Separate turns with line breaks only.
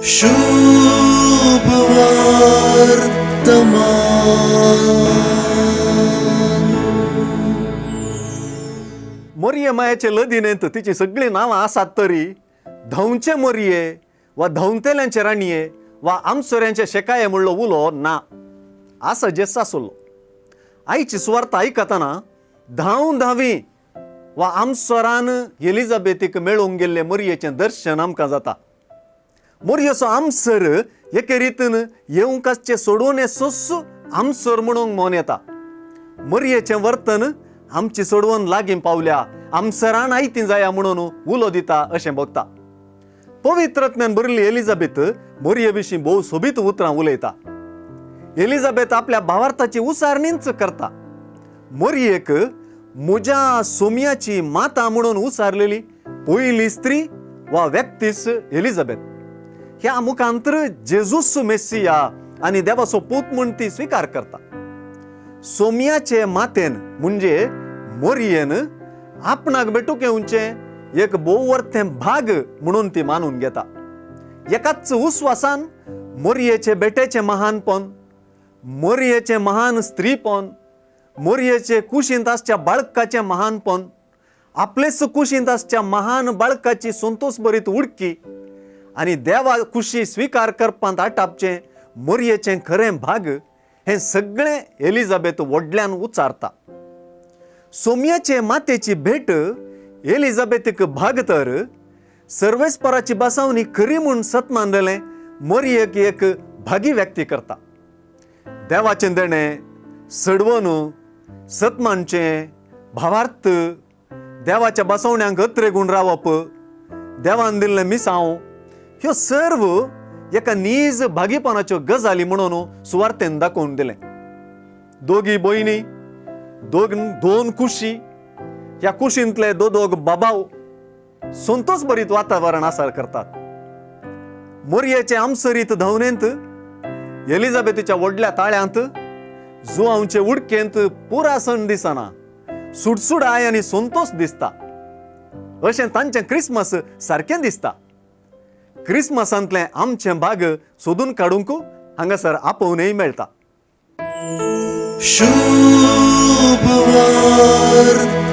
शुभ वर्तमान.
मोरये मायाचे लदिनेंत तिची सगळी नावां आसात तरी धवचे मोरये वा धवतेल्यांचे राणये वा आमसोऱ्यांचे शेकाये म्हणलो उलो ना. आसा जे सासुल्लो. आईची सुवार्ता आयकतना धावी वा आमसोरान एलिझाबेथीक मेळूंक गेल्ले मोरयेचें दर्शन आमकां जाता. मोरयेचो आमसर एके रितीन येवंकाचे सोडून सोस्सू आमसोर म्हणून मोन येता. मोरयेचें वर्तन आमची सोडवून लागीं पावल्या, आमसरान आयती जाया म्हणून उलो दिता अशें बगता. पवित्रत्म्यान बरिल्ली एलिझाबेथ मोरये विशीं भोव सोबीत उतरां उलयता. एलिझाबेथ आपल्या भावार्थाची उसारणींच करता. मोरयेक म्हज्या सोमयाची माता म्हणून उसारलेली पयली स्त्री वा व्यक्तीच एलिझाबेथ. ह्या मुखांतर जेजूस मेस्सिया आनी देवाचो पूत म्हूण ती स्विकार करता. सोमयाचे मातेन म्हणजे मोरयेन आपणाक बेटूक येवचें एक बोवर्थें भाग म्हणून ती मानून घेता. एकाच उस्वासान मोरयेचे बेटेचें महानपण, मोरयेचें महान स्त्रीपण, मोरयेचे कुशींत आसच्या बाळकाचें महानपण, आपलेच कुशींत आसच्या महान बाळकाची संतोष भरीत उडकी आनी देवा कुशी स्विकार करपांत आटापचें मोरयेचें खरें भाग हें सगळें एलिझाबेथ व्हडल्यान उचारता. सोमयाचे मातेची भेट एलिझाबेथीक भाग तर सर्वेस्पराची बसावणी खरी म्हूण सतमानलेलें मोरयेक एक भागी व्यक्ती करता. देवाचें देणें, सडवण, सतमानचें भावार्थ, देवाच्या बसवण्यांक अत्रेगून रावप, देवान दिल्लें मिसांव, ह्यो सर्व एका नीज भागीपणाच्यो गजाली म्हणून सुवार्थेन दाखोवन दिलें. दोगी भयणी, दोन कुशी, ह्या कुशींतले दोग बाबाव संतोष भरीत वातावरण आसार करतात. मोरयेचे आमसरीत धवनेंत, एलिझाबेथीच्या व्हडल्या ताळ्यांत, जुआंवचे उडकेंत पुरासन दिसना, सुडसुडाय आनी संतोष दिसता. अशें तांचें क्रिसमस सारकें दिसता. क्रिसमसांतले आमचे भाग सोदून काडूंक हांगासर आपोवनय मेळटा.
शुभ वर्तमान.